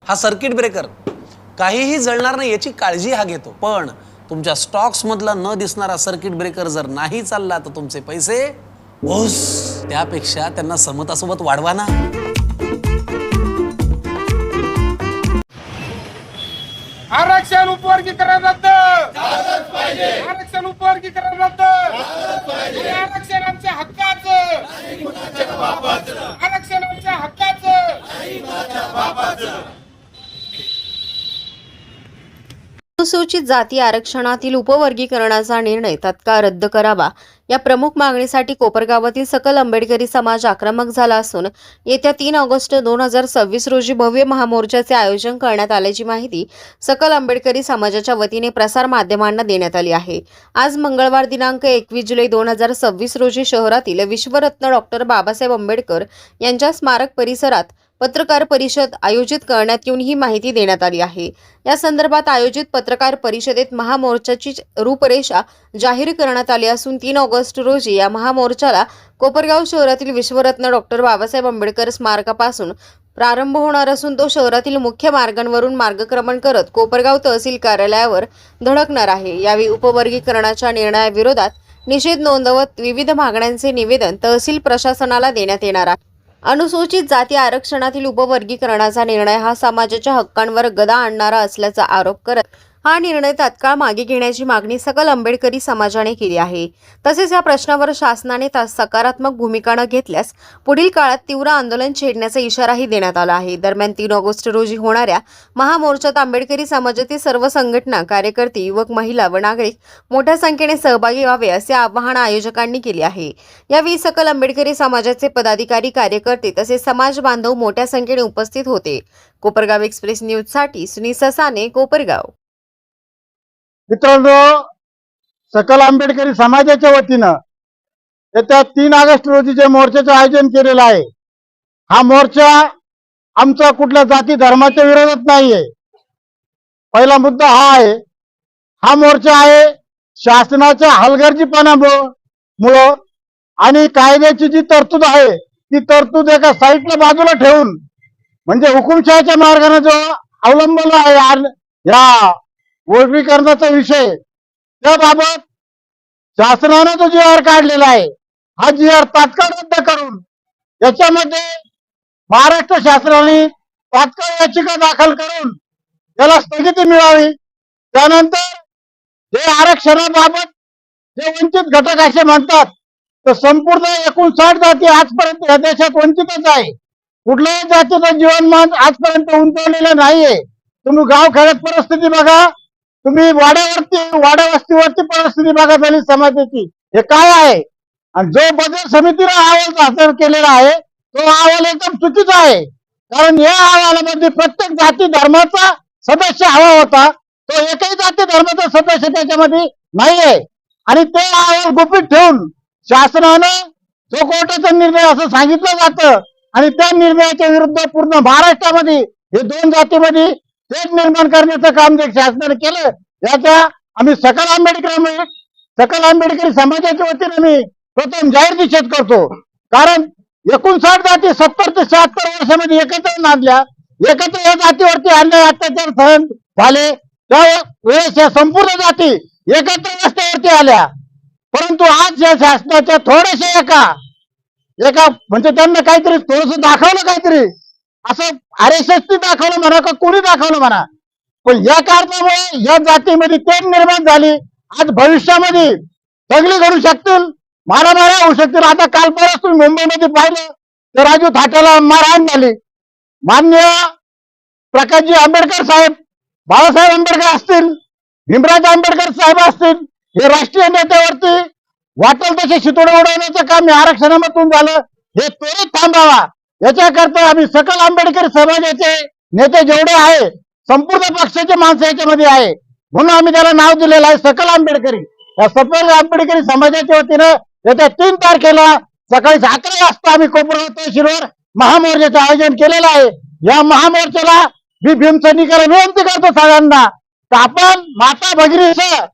हा circuit breaker काहीही जळणार नाही याची काळजी हा घेतो, पण तुमच्या स्टॉक्स मधला न दिसणारा सर्किट ब्रेकर जर नाही चालला तर तुमचे पैसे ओस, त्यापेक्षा त्यांना समतासोबत वाढवा ना। आरक्षण उपवर्गीकरण रद्द झालंच पाहिजे, आरक्षण उपवर्गीकरण रद्द झालंच पाहिजे, आरक्षण आमच्या हक्काचं नाही कुणाच्या बापाचं, आरक्षण आमच्या हक्काचं नाही कुणाच्या बापाचं। अनुसूचित जाती आरक्षणातील उपवर्गीकरणाचा निर्णय तत्काळ रद्द करावा या प्रमुख मागणीसाठी कोपरगावातील सकल आंबेडकरी समाज आक्रमक झाला असून येत्या 3 ऑगस्ट 2026 रोजी भव्य महामोर्चाचे आयोजन करण्यात आल्याची माहिती सकल आंबेडकरी समाजाच्या वतीने प्रसार माध्यमांना देण्यात आली आहे। आज मंगळवार दिनांक 21 जुलै 2026 रोजी शहरातील विश्वरत्न डॉक्टर बाबासाहेब आंबेडकर यांच्या स्मारक परिसरात पत्रकार परिषद आयोजित करण्यात येऊन ही माहिती देण्यात आली आहे। या संदर्भात आयोजित पत्रकार परिषदेत महामोर्चाची रूपरेषा जाहीर करण्यात आली असून 3 ऑगस्ट रोजी या महामोर्चाला कोपरगाव शहरातील विश्वरत्न डॉक्टर बाबासाहेब आंबेडकर स्मारकापासून प्रारंभ होणार असून तो शहरातील मुख्य मार्गांवरून मार्गक्रमण करत कोपरगाव तहसील कार्यालयावर धडकणार आहे। यावेळी उपवर्गीकरणाच्या निर्णयाविरोधात निषेध नोंदवत विविध मागण्यांचे निवेदन तहसील प्रशासनाला देण्यात येणार आहे। अनुसूचित जाती आरक्षणातील उपवर्गीकरणाचा निर्णय हा समाजाच्या हक्कांवर गदा आणणारा असल्याचा आरोप करत हा निर्णय तात्काळ मागे घेण्याची मागणी सकल आंबेडकरी समाजाने केली आहे। तसेच या प्रश्नावर शासनाने सकारात्मक भूमिका न घेतल्यास पुढील काळात तीव्र आंदोलन छेडण्याचा इशाराही देण्यात आला आहे। दरम्यान 3 ऑगस्ट रोजी होणाऱ्या महामोर्चात आंबेडकरी समाजातील सर्व संघटना, कार्यकर्ते, युवक, महिला व नागरिक मोठ्या संख्येने सहभागी व्हावे असे आवाहन आयोजकांनी केले आहे। यावेळी सकल आंबेडकरी समाजाचे पदाधिकारी, कार्यकर्ते तसेच समाज बांधव मोठ्या संख्येने उपस्थित होते। कोपरगाव एक्सप्रेस न्यूजसाठी सुनील ससाने, कोपरगाव। मित्रांनो, सकल आंबेडकरी समाजाच्या वतीनं येत्या 3 ऑगस्ट रोजी जे मोर्चाचं आयोजन केलेलं आहे, हा मोर्चा आमचा कुठल्या जाती धर्माच्या विरोधात नाहीये। पहिला मुद्दा हा आहे, हा मोर्चा आहे शासनाच्या हलगर्जीपणामुळं आणि कायद्याची जी तरतूद आहे ती तरतूद एका साईडला बाजूला ठेवून, म्हणजे हुकुमशाहीच्या मार्गाने जो अवलंबला आहे या वर्गीकरणाचा विषय, त्याबाबत शासनाने जो जी.आर. काढलेला आहे, हा जी.आर. तात्काळ रद्द करून याच्यामध्ये महाराष्ट्र शासनाने तात्काळ याचिका दाखल करून त्याला स्थगिती मिळावी। त्यानंतर जे आरक्षणाबाबत जे वंचित घटक असे म्हणतात, तर संपूर्ण 59 जाती आजपर्यंत या देशात वंचितच आहे। कुठल्याही जातीचं जीवनमान आजपर्यंत उंचावलेलं नाहीये। तुम्ही गाव खेड्यात परिस्थिती बघा, तुम्ही वाड्या वस्तीवरती परिस्थिती बघा दलित समाजाची, हे काय आहे। आणि जो बदल समितीने अहवाल सादर केलेला आहे तो अहवाल एकदम चुकीचा आहे, कारण या अहवालामध्ये प्रत्येक जाती धर्माचा सदस्य हवा होता, तो एकही जाती धर्माचा सदस्य त्याच्यामध्ये नाहीये। आणि ते अहवाल गुपित ठेवून शासनाने जो कोर्टाचा निर्णय असं सांगितलं जातं आणि त्या निर्णयाच्या विरुद्ध पूर्ण महाराष्ट्रामध्ये हे 2 जातीमध्ये तेच निर्माण करण्याचं काम जे शासनाने केलं, याचा आम्ही सकल आंबेडकरी समाजाच्या वतीने मी प्रथम जाहीर निषेध करतो। कारण 59 जाती 70 ते 76 वर्षामध्ये एकत्र नांदल्या, एकत्र या जातीवरती अन्याय अत्याचार सहन झाले, त्यावेळेस या संपूर्ण जाती एकत्र रस्त्यावरती आल्या। परंतु आज या शासनाच्या थोडेसे एका म्हणजे त्यांना काहीतरी थोडंसं दाखवलं, काहीतरी असं आरएसएसनी दाखवलं म्हणा का कोणी दाखवलं म्हणा, पण या कारणामुळे या जातीमध्ये तेढ निर्माण झाली। आज भविष्यामध्ये दंगली घडू शकतील, मारामाऱ्या होऊ शकतील। आता काल परवा तुम्ही मुंबईमध्ये पाहिलं तर राजू थाटाला मारहाण झाली। माननीय प्रकाशजी आंबेडकर साहेब, बाळासाहेब आंबेडकर असतील, भीमराव आंबेडकर साहेब असतील, हे राष्ट्रीय नेत्यावरती वाटेल तसे शितोडे उडवण्याचं काम आरक्षणामधून झालं, हे त्वरित थांबावा याच्याकरता आम्ही सकल आंबेडकरी समाजाचे नेते जेवढे आहे, संपूर्ण पक्षाचे माणसं याच्यामध्ये आहे, म्हणून आम्ही त्याला नाव दिलेलं आहे सकल आंबेडकरी। या सकल आंबेडकरी समाजाच्या वतीनं येत्या 3 तारखेला सकाळी 11 वाजता आम्ही कोपरगाव तहसीलवर महामोर्चाचं आयोजन केलेलं आहे। या महामोर्चाला मी भीमसैनिकाला विनंती करतो सगळ्यांना, तर आपण माता भगिनीसह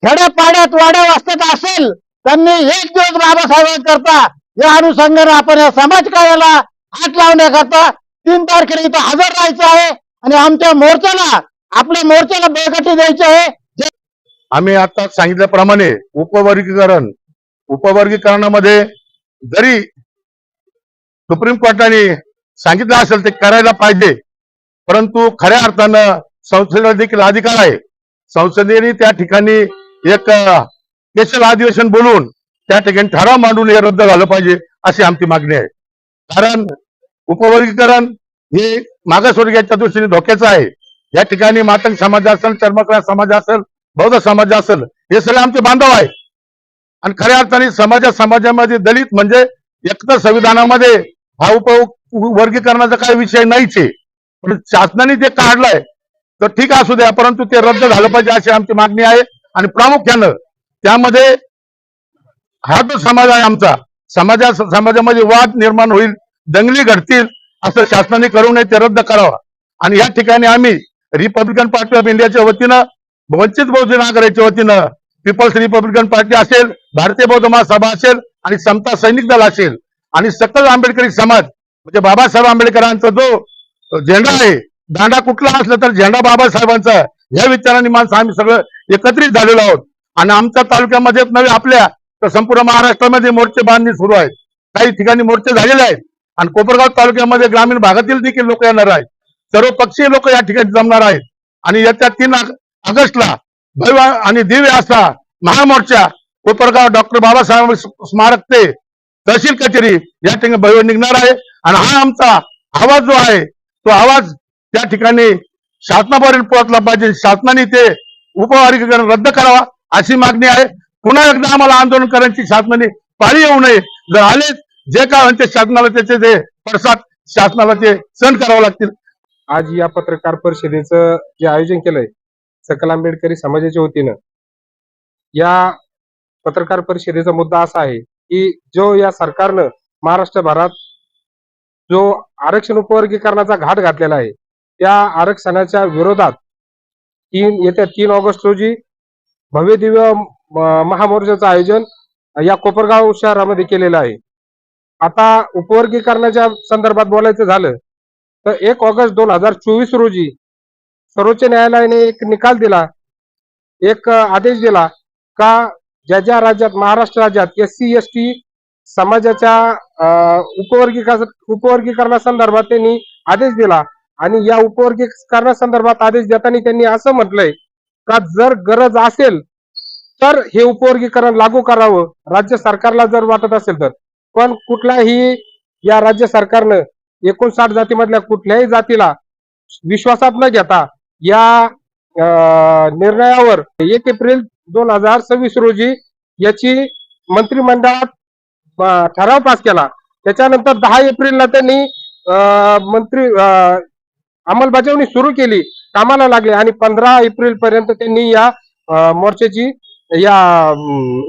खेड्यापाड्यात वाड्या वस्त्यात असेल त्यांनी एक दिवस बाबासाहेबांकरता या अनुषंगाने आपण या समाज कार्याला हात लावण्याकरता 3 तारखेला इथं हजर राहायचं आहे। आणि आमच्या मोर्चाला आपल्या मोर्चाला बळकटी द्यायची आहे. आम्ही आता सांगितल्याप्रमाणे उपवर्गीकरणामध्ये जरी सुप्रीम कोर्टाने सांगितलं असेल ते करायला पाहिजे, परंतु खऱ्या अर्थानं संसदेला देखील अधिकार आहे. संसदेने त्या ठिकाणी एक स्पेशल अधिवेशन बोलवून त्या ठिकाणी ठराव मांडून हे रद्द झालं पाहिजे अशी आमची मागणी आहे. कारण उपवर्गीकरण हे मागासवर्गीयाच्या दृष्टीने धोक्याचं आहे. या ठिकाणी मातंग समाज असेल, चर्मकार समाज असेल, बौद्ध समाज असेल, हे सगळे आमचे बांधव आहेत. आणि खऱ्या अर्थाने समाजामध्ये दलित म्हणजे एकतर संविधानामध्ये हा उपवर्गीकरणाचा काही विषय नाहीच आहे, पण शासनाने ते काढलंय तर ठीक असू द्या, परंतु ते रद्द झालं पाहिजे अशी आमची मागणी आहे. आणि प्रामुख्यानं त्यामध्ये हा जो समाज आहे आमचा, समाजामध्ये वाद निर्माण होईल, दंगली घडतील, असं शासनाने करू नये, ते रद्द करावा. आणि या ठिकाणी आम्ही रिपब्लिकन पार्टी ऑफ इंडियाच्या वतीनं, वंचित बहुजन आघाडीच्या वतीनं, पीपल्स रिपब्लिकन पार्टी असेल, भारतीय बौद्ध महासभा असेल आणि समता सैनिक दल असेल आणि सकल आंबेडकरी समाज म्हणजे बाबासाहेब आंबेडकरांचा जो झेंडा आहे, दांडा कुठला असला तर झेंडा बाबासाहेबांचा, या विचाराने माणसं आम्ही सगळं एकत्रित झालेलो आहोत. आणि आमच्या तालुक्यामध्ये नव्हे, आपल्या तर संपूर्ण महाराष्ट्रामध्ये मोर्चे बांधणी सुरू आहेत. काही ठिकाणी मोर्चे झालेले आहेत आणि कोपरगाव तालुक्यामध्ये ग्रामीण भागातील देखील लोक येणार आहेत. सर्व पक्षीय लोक या ठिकाणी जमणार आहेत. आणि येत्या 3 ऑगस्टला भव्य आणि दिव्य असा महामोर्चा कोपरगाव डॉक्टर बाबासाहेब स्मारक ते तहसील कचेरी या ठिकाणी भव्य निघणार आहे. आणि हा आमचा आवाज जो आहे तो आवाज त्या ठिकाणी शासनापर्यंत पोहोचला पाहिजे. शासनाने ते उपवर्गीकरण रद्द करावा अशी मागणी आहे. पुन्हा एकदा आम्हाला आंदोलन करण्याची शासनाने पाळी येऊ नये. जर आले जे काय म्हणते शासनाला त्याचे ते पडसाद शासनाला ते सहन करावं लागतील. आज या पत्रकार परिषदेचं जे आयोजन केलंय सकल आंबेडकरी समाजाच्या वतीनं, या पत्रकार परिषदेचा मुद्दा असा आहे की जो या सरकारनं महाराष्ट्रभरात जो आरक्षण उपवर्गीकरणाचा घाट घातलेला आहे, त्या आरक्षणाच्या विरोधात येत्या 3 ऑगस्ट रोजी भव्य दिव्य महामोर्चाचं आयोजन या कोपरगाव शहरामध्ये केलेलं आहे. आता उपवर्गीकरणाच्या संदर्भात बोलायचं झालं तर 1 ऑगस्ट 2024 रोजी सर्वोच्च न्यायालयाने एक निकाल दिला, एक आदेश दिला का ज्या राज्यात, महाराष्ट्र राज्यात SC ST समाजाच्या उपवर्गीकरणासंदर्भात त्यांनी आदेश दिला. आणि या उपवर्गीकरणासंदर्भात आदेश देताना त्यांनी असं म्हटलंय का जर गरज असेल तर हे उपवर्गीकरण लागू करावं राज्य सरकारला जर वाटत असेल तर. पण कुठलाही या राज्य सरकारनं 59 जातीमधल्या कुठल्याही जातीला विश्वासात न घेता या निर्णयावर 1 एप्रिल 2026 रोजी याची मंत्रिमंडळात ठराव पास केला. त्याच्यानंतर 10 एप्रिलला त्यांनी अंमलबजावणी सुरू केली, कामाला लागले आणि 15 एप्रिल पर्यंत त्यांनी या मोर्चाची, या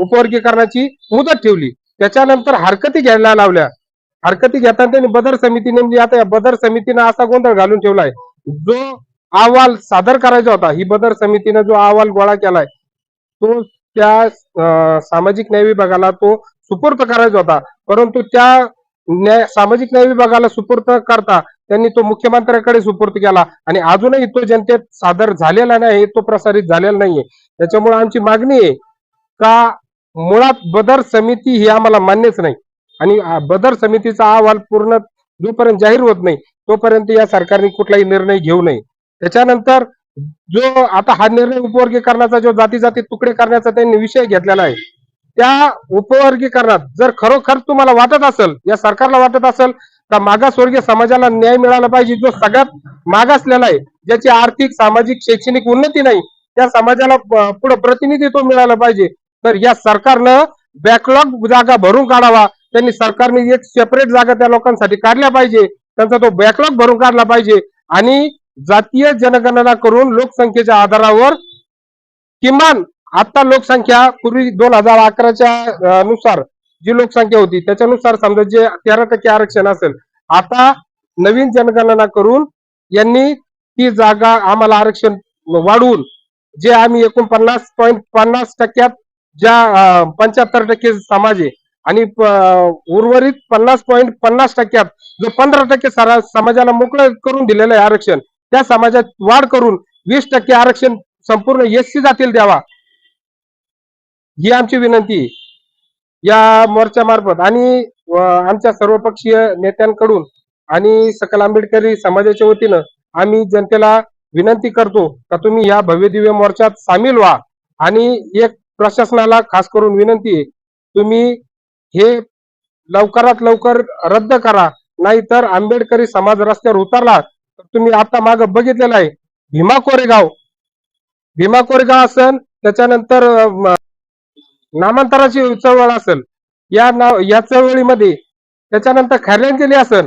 उपवर्गीकरणाची मुदत ठेवली. त्याच्यानंतर हरकती घ्यायला लावल्या. हरकती घेताना त्यांनी बदर समिती नेमली. आता या बदर समितीनं असा गोंधळ घालून ठेवलाय, जो अहवाल सादर करायचा होता, ही बदर समितीनं जो अहवाल गोळा केलाय तो त्या सामाजिक न्याय विभागाला तो सुपूर्द करायचा होता. परंतु त्या सामाजिक न्याय विभागाला सुपूर्द करता त्यांनी तो मुख्यमंत्र्यांकडे सुपूर्द केला आणि अजूनही तो जनतेत सादर झालेला नाही, तो प्रसारित झालेला नाहीये. त्याच्यामुळे आमची मागणी आहे का मुळात बदर समिती ही आम्हाला मान्यच नाही आणि बदर समितीचा अहवाल पूर्ण जोपर्यंत जाहीर होत नाही तोपर्यंत या सरकारने कुठलाही निर्णय घेऊ नये. त्याच्यानंतर जो आता हा निर्णय उपवर्गीकरणाचा जो जाती तुकडे करण्याचा त्यांनी विषय घेतलेला आहे, त्या उपवर्गीकरणात जर खरोखर तुम्हाला वाटत असेल, या सरकारला वाटत असेल का मागासवर्गीय समाजाला न्याय मिळाला पाहिजे, जो सगळ्यात मागासलेला आहे, ज्याची आर्थिक, सामाजिक, शैक्षणिक उन्नती नाही, त्या समाजाला पुढे प्रतिनिधित्व मिळालं पाहिजे, तर या सरकारनं बॅकलॉग जागा भरून काढावा. त्यांनी सरकारने एक सेपरेट जागा त्या लोकांसाठी काढल्या पाहिजे, त्यांचा तो बॅकलॉग भरून काढला पाहिजे आणि जातीय जनगणना करून लोकसंख्येच्या आधारावर किमान आता लोकसंख्या पूर्वी 2011च्या नुसार जी लोकसंख्या होती त्याच्यानुसार समजा जे 13% आरक्षण असेल, आता नवीन जनगणना करून यांनी ती जागा आम्हाला आरक्षण वाढवून जे आम्ही 49.50% ज्या 75% समाज आहे आणि उर्वरित 50.50% जो 15% समाजाला मोकळं करून दिलेलं आहे आरक्षण, त्या समाजात वाढ करून 20% आरक्षण संपूर्ण एससी जातील द्यावा, ही आमची विनंती या मोर्चामार्फत आणि आमच्या सर्वपक्षीय नेत्यांकडून आणि सकल आंबेडकरी समाजाच्या वतीनं आम्ही जनतेला विनंती करतो का तुम्ही या भव्य दिव्य मोर्चात सामील व्हा. आणि एक प्रशासनाला खास करून विनंती आहे, तुम्ही हे लवकरात लवकर रद्द करा, नाहीतर आंबेडकरी समाज रस्त्यावर उतरला तर तुम्ही आता माग बघितलेलं आहे भीमा कोरेगाव असेल, त्याच्यानंतर नामांतराची चळवळ असेल, या चळवळीमध्ये त्याच्यानंतर खऱ्यांजली असेल,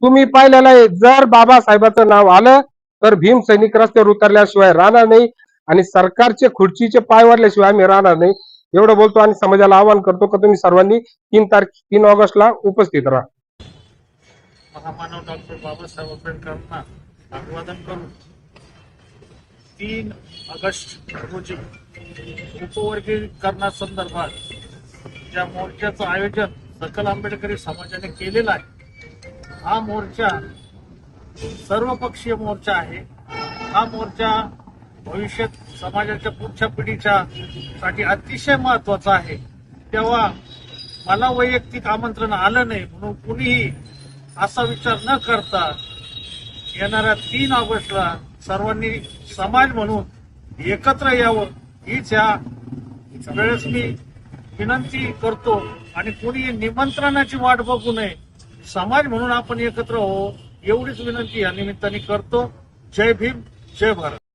तुम्ही पाहिलेलं आहे. जर बाबासाहेबांचं नाव आलं तर भीम सैनिक रस्त्यावर उतरल्याशिवाय राहणार नाही आणि सरकारचे खुर्चीचे पाय वाढल्याशिवाय आम्ही राहणार नाही. एवढं बोलतो आणि समाजाला आवाहन करतो का तुम्ही सर्वांनी 3 ऑगस्टला उपस्थित राहा. महामानव डॉक्टर बाबासाहेब आंबेडकरांना अभिवादन करून 3 ऑगस्ट रोजी उपवर्गीकरणासंदर्भात ज्या मोर्चाचं आयोजन सकल आंबेडकरी समाजाने केलेलं आहे, हा मोर्चा सर्वपक्षीय मोर्चा आहे. हा मोर्चा भविष्यात समाजाच्या पुढच्या पिढीच्या साठी अतिशय महत्वाचा आहे. तेव्हा मला वैयक्तिक आमंत्रण आलं नाही म्हणून कुणीही असा विचार न करता येणाऱ्या 3 ऑगस्टला सर्वांनी समाज म्हणून एकत्र यावं, हीच या वेळेस मी विनंती करतो. आणि कोणी निमंत्रणाची वाट बघू नये, समाज म्हणून आपण एकत्र हो, एवढीच विनंती या निमित्ताने करतो. जय भीम, जय भारत.